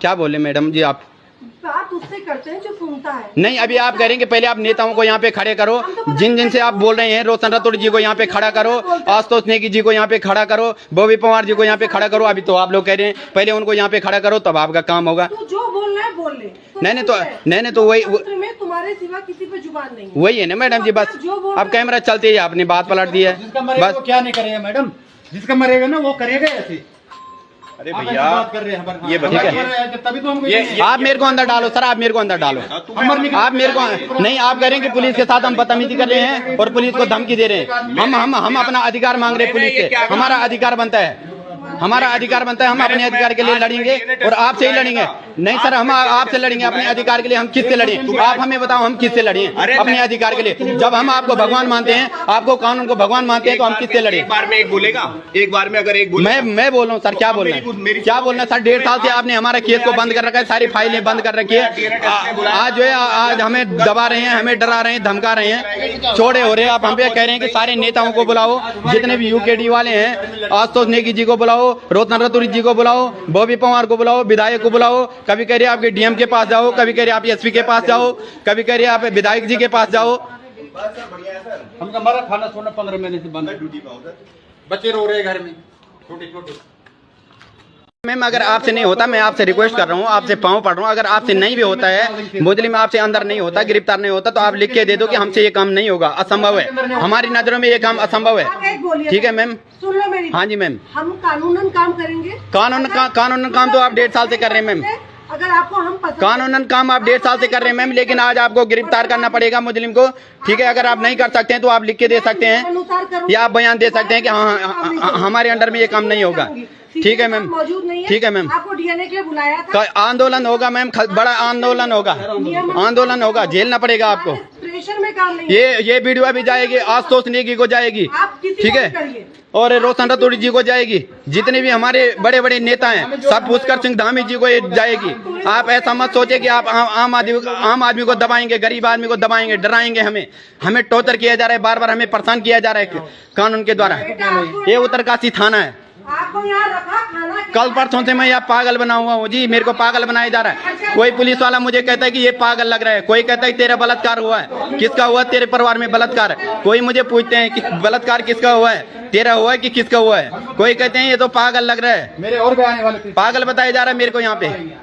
क्या बोले मैडम जी आप उससे करते हैं जो सुनता है। नहीं, अभी आप करेंगे, पहले आप नेताओं को यहाँ पे खड़े करो, जिन जिन से आप बोल रहे हैं, रोशन राठौड़ जी को यहाँ पे खड़ा करो, आशुतोष नेगी जी को यहाँ पे खड़ा करो, बॉबी पवार जी को यहाँ पे खड़ा करो। अभी तो आप लोग कह रहे हैं पहले उनको यहाँ पे खड़ा करो तब आपका काम होगा। तो जो बोलना है बोल ले। नहीं तो वही तुम्हारे सिवा किसी पे जुबान नहीं, वही है ना मैडम जी। बस अब कैमरा चलते ही आपने बात पलट दी है। बस क्या नहीं करेगा मैडम, जिसका मरेगा ना वो करेगा ऐसे। अरे भैया कर रहे हैं ये बताइए, तभी तो हमको आप मेरे को अंदर डालो सर, आप मेरे को अंदर डालो। आप मेरे को नहीं, आप कह रहे हैं कि पुलिस के साथ हम बदतमीजी कर रहे हैं और पुलिस को धमकी दे रहे हैं। हम अपना अधिकार मांग रहे हैं पुलिस से, हमारा अधिकार बनता है, हमारा अधिकार बनता है। हम अपने अधिकार के लिए लड़ेंगे और आपसे ही लड़ेंगे। नहीं सर, हम आपसे लड़ेंगे अपने अधिकार के लिए। हम किससे लड़ें? आप हमें बताओ, हम किससे लड़ें अपने अधिकार के लिए? जब हम आपको भगवान मानते हैं, आपको कानून को भगवान मानते हैं, तो हम किससे लड़ें? एक बार में एक बोलेगा, एक बार में अगर एक मैं बोल रहा हूँ सर, क्या बोलना है, क्या बोलना है सर? 1.5 साल से आपने हमारे केस को बंद कर रखा है, सारी फाइलें बंद कर रखी है। आज जो है, आज हमें दबा रहे हैं, हमें डरा रहे हैं, धमका रहे हैं, चौड़े हो रहे हैं। आप हम पे कह रहे हैं कि सारे नेताओं को बुलाओ, जितने भी यूकेडी वाले हैं, आशुतोष नेगी जी को बुलाओ, रोशन राठौड़ जी को बुलाओ, बॉबी पवार को बुलाओ, विधायक को बुलाओ। कभी कह रहे आपके डीएम के पास जाओ, कभी कह रहे आप एसपी के पास जाओ, कभी कह रहे आप विधायक जी के पास जाओ। हमका हमारा खाना सोना 15 महीने से बंद है, ड्यूटी पे बच्चे रो रहे घर में छोटे छोटे। मैम अगर आपसे नहीं होता, मैं आपसे रिक्वेस्ट कर रहा हूँ, आपसे पाँव पड़ रहा हूँ, अगर आपसे नहीं भी होता है, मुजरिम आपसे अंदर नहीं होता, गिरफ्तार नहीं होता, तो आप लिख के दे दो कि हमसे ये काम नहीं होगा, असंभव है, हमारी नजरों में ये काम असंभव है। ठीक है मैम, सुन लो मेरी। हाँ जी मैम, हम कानूनन काम करेंगे। कानूनन काम तो आप 1.5 साल से कर रहे हैं मैम। अगर आपको हम कानूनन काम आप 1.5 साल से कर रहे हैं मैम, लेकिन आज आपको गिरफ्तार करना पड़ेगा मुजरिम को। ठीक है, अगर आप नहीं कर सकते हैं तो आप लिख के दे सकते हैं या आप बयान दे सकते हैं कि हाँ हमारे अंडर में ये काम नहीं होगा। ठीक है मैम, मौजूद नहीं है। ठीक है मैम, आपको डीएनए के लिए बुलाया था। आंदोलन होगा मैम, बड़ा आंदोलन होगा, आंदोलन होगा, झेलना पड़ेगा आपको। प्रेशर में काम नहीं। ये वीडियो भी जाएगी, आशुतोष नेगी को जाएगी, ठीक है, और रोशन राठौड़ जी को जाएगी, जितने भी हमारे बड़े बड़े नेता हैं सब पुष्कर सिंह धामी जी को जाएगी। आप ऐसा मत सोचे कि आप आम आदमी को दबाएंगे, गरीब आदमी को दबाएंगे, डराएंगे। हमें टॉर्चर किया जा रहा है, बार बार हमें परेशान किया जा रहा है कानून के द्वारा। ये उत्तरकाशी थाना है। आपको यहाँ रखा खाना, कल परसों से मैं यहाँ पागल बना हुआ हूँ जी, मेरे को पागल बनाया जा रहा है। कोई पुलिस वाला मुझे कहता है कि ये पागल लग रहा है, कोई कहता है तेरा बलात्कार हुआ है। किसका हुआ? तेरे परिवार में बलात्कार। कोई मुझे पूछते हैं कि बलात्कार किसका हुआ है, तेरा हुआ है कि किसका हुआ है? कोई कहते हैं ये तो पागल लग रहा है, मेरे और भी आने वाले पागल बताया जा रहा है मेरे को यहाँ पे।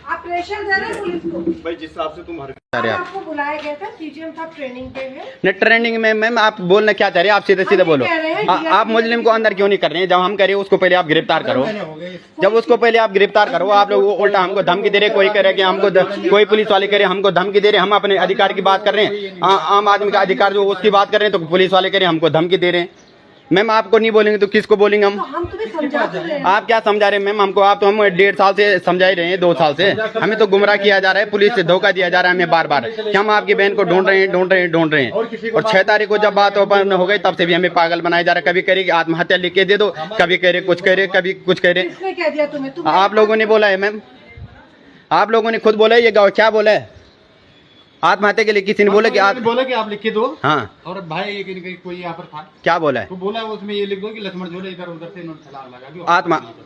आप प्रेशर दे रहे हैं पुलिस को। भाई जिस हिसाब से तुम आपको बुलाया गया था, सीजीएम साहब ट्रेनिंग पे है। नहीं ट्रेनिंग में मैम आप बोलना क्या चाह रहे हैं? आप सीधे सीधे बोलो। आप मुस्लिम को अंदर क्यों नहीं कर रहे हैं? जब हम करें उसको पहले आप गिरफ्तार करो, जब उसको पहले आप गिरफ्तार करो। आप लोग उल्टा हमको धमकी दे रहे, कोई कह रहे कि हमको, कोई पुलिस वाले कह रहे हमको धमकी दे रहे। हम अपने अधिकार की बात कर रहे हैं, आम आदमी का अधिकार जो उसकी बात कर रहे हैं, तो पुलिस वाले कह रहे हमको धमकी दे रहे हैं। मैम आपको नहीं बोलेंगे तो किसको बोलेंगे हम? हम तुम्हें समझा रहे हैं। आप क्या समझा रहे हैं मैम हमको? आप तो हम 1.5 साल से समझा ही रहे हैं, 2 साल से हमें तो गुमराह किया जा रहा है, पुलिस से धोखा दिया जा रहा है हमें बार बार कि हम आपकी बहन को ढूंढ रहे हैं। और 6 तारीख को जब बात ओपन हो गई तब से भी हमें पागल बनाया जा रहा है। कभी कह रहे कि आत्महत्या लिख के दे दो, कभी कह रहे कुछ कह रहे, कभी कुछ कह रहे। किसने कह दिया तुम्हें? आप लोगों ने बोला है मैम, आप लोगों ने खुद बोला है। ये गाँव क्या बोला है? आत्महत्या के लिए किसी ने बोला कि आप लिख के दो। हाँ, और भाई कोई यहाँ पर था, क्या बोला है? तो बोला उसमें ये लिख दो कि लक्ष्मण झोले इधर उधर से छलांग लगा दी।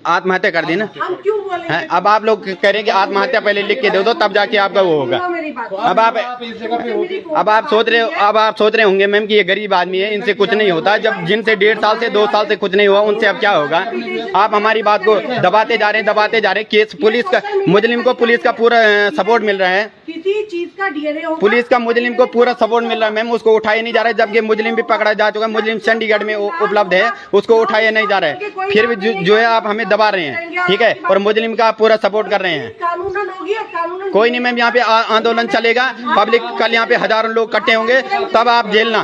आत्महत्या कर दी ना। हम क्यों बोले? अब आप लोग कह रहे हैं कि आत्महत्या पहले लिख के दे दो तब जाके आपका वो होगा। अब आप सोच रहे होंगे मैम कि ये गरीब आदमी है, इनसे कुछ नहीं होता। जब जिनसे 1.5 साल से 2 साल से कुछ नहीं हुआ, उनसे अब क्या होगा? आप हमारी बात को दबाते जा रहे हैं। केस पुलिस का, मुजरिम को पुलिस का पूरा सपोर्ट मिल रहा है, किसी चीज का डीएनए होगा। पुलिस का मुजरिम को पूरा सपोर्ट मिल रहा है मैम, उसको उठाया नहीं जा रहा है। जबकि मुजरिम भी पकड़ा जा चुका है, मुजरिम चंडीगढ़ में उपलब्ध है, उसको उठाया नहीं जा रहा है। फिर भी जो है आप हमें दबा रहे हैं, ठीक है, और मुजरिम का पूरा सपोर्ट कर रहे हैं। कानूनन होगी, कानूनन कोई नहीं मैम, यहाँ पे आंदोलन चलेगा, पब्लिक कल यहाँ पे हजारों लोग इकट्ठे होंगे, तब आप झेलना।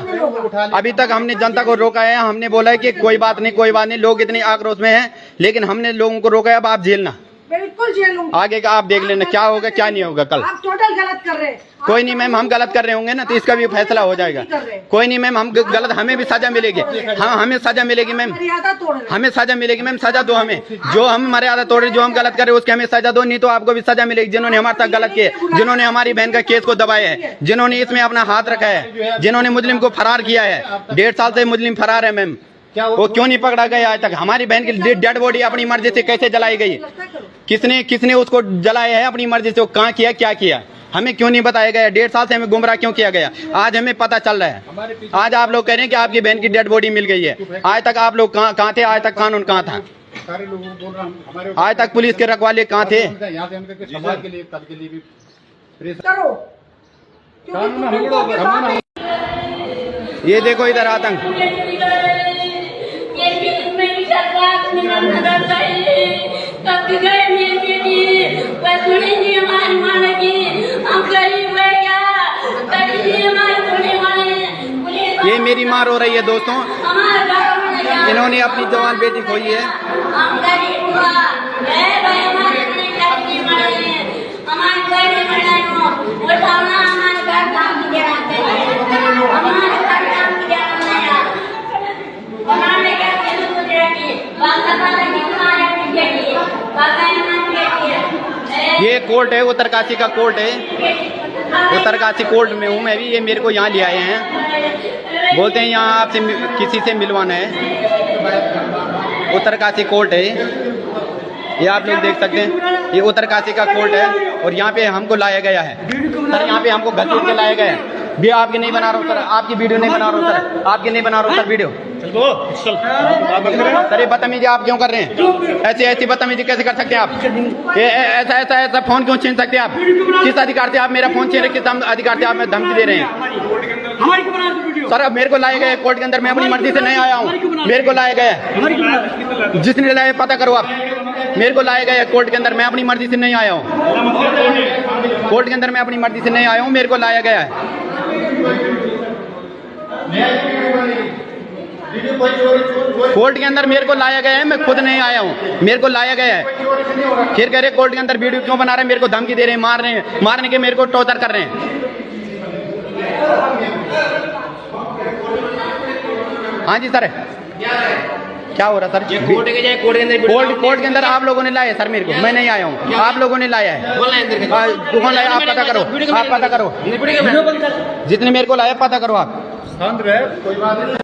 अभी तक हमने जनता को रोका है, हमने बोला है कि कोई बात नहीं, लोग इतने आक्रोश में हैं, लेकिन हमने लोगों को रोका है। अब आप झेलना, बिल्कुल झेलूंगा। आगे का आप देख लेना क्या होगा क्या नहीं होगा कल। आप टोटल गलत कर रहे हैं। कोई नहीं मैम, हम गलत कर रहे होंगे ना तो इसका भी फैसला हो जाएगा। कोई नहीं मैम, हम गलत, हमें भी सजा मिलेगी। हाँ, हमें सजा मिलेगी मैम, हमें सजा मिलेगी मैम। सजा दो हमें, जो हम मर्यादा तोड़ रहे, जो हम गलत कर रहे उसके हमें सजा दो, नहीं तो आपको भी सजा मिलेगी। जिन्होंने हमारे साथ गलत किए, जिन्होंने हमारी बहन का केस को दबाया है, जिन्होंने इसमें अपना हाथ रखा है, जिन्होंने मुस्लिम को फरार किया है। 1.5 साल से मुस्लिम फरार है मैम, वो क्यों नहीं पकड़ा गया आज तक? हमारी बहन की डेड बॉडी अपनी मर्जी से कैसे जलाई गई? किसने किसने उसको जलाया है अपनी मर्जी से, वो कहाँ किया क्या किया, हमें क्यों नहीं बताया गया? 1.5 साल से हमें गुमराह क्यों किया गया? आज हमें पता चल रहा है। आज आप लोग कह रहे हैं कि आपकी बहन की डेड बॉडी मिल गई है। आज तक आप लोग कहाँ थे? आज तक कानून कहाँ था? सारे लोगों को बोल रहा हूँ, हमारे आज तक पुलिस के रखवाले कहाँ थे? यहाँ से हमके समाज के लिए, कल के लिए भी प्रेस करो क्योंकि कानून तुम हम इनको लोग के साथ है। ये देखो इधर आतंक। ये मेरी माँ रो रही है दोस्तों, इन्होंने अपनी जवान बेटी खोई है। ये कोर्ट है, उत्तरकाशी का कोर्ट है, उत्तरकाशी कोर्ट में हूँ मैं भी। ये मेरे को यहाँ ले आए हैं, बोलते हैं यहाँ आपसे किसी से मिलवाना है। उत्तरकाशी कोर्ट है ये, आप लोग देख सकते हैं, ये उत्तरकाशी का कोर्ट है और यहाँ पे हमको लाया गया है सर। यहाँ पे हमको घसीट के लाया गया है। भी आपकी नहीं बना रहा हूँ सर, आपकी वीडियो नहीं बना रहा हूँ सर, आपकी नहीं बना रहा हूँ सर वीडियो। सर ये बदतमीजी आप क्यों कर रहे हैं? ऐसी ऐसी बदतमीजी कैसे कर सकते हैं आप? ये ऐसा ऐसा ऐसा फोन क्यों छीन सकते हैं आप? किस अधिकार से आप मेरा फोन छीन रहे, किस अधिकार से आप मैं धमकी दे रहे हैं? सर अब मेरे को लाया गया है कोर्ट के अंदर, मैं अपनी मर्जी से नहीं आया हूँ, मेरे को लाया गया है। जिसने लाया पता करो आप, मेरे को लाया गया है कोर्ट के अंदर, मैं अपनी मर्जी से नहीं आया हूँ। कोर्ट के अंदर मैं अपनी मर्जी से नहीं आया हूँ, मेरे को लाया गया है। कोर्ट के अंदर मेरे को लाया गया है, मैं खुद नहीं आया हूँ, मेरे को लाया गया है। फिर कह रहे कोर्ट के अंदर वीडियो क्यों बना रहे हैं? मेरे को धमकी दे रहे हैं, मार रहे हैं, मारने के मेरे को टॉर्चर कर रहे हैं। हाँ जी सर, क्या हो रहा सर? कोर्ट के जाए, कोर्ट के अंदर कोर्ट के अंदर आप लोगों ने लाया सर मेरे को, मैं नहीं आया हूँ, आप लोगों ने लाया है। कौन लाया? आप पता करो, आप पता करो, जितने मेरे को लाया पता करो आप। शांत रहे, कोई बात नहीं।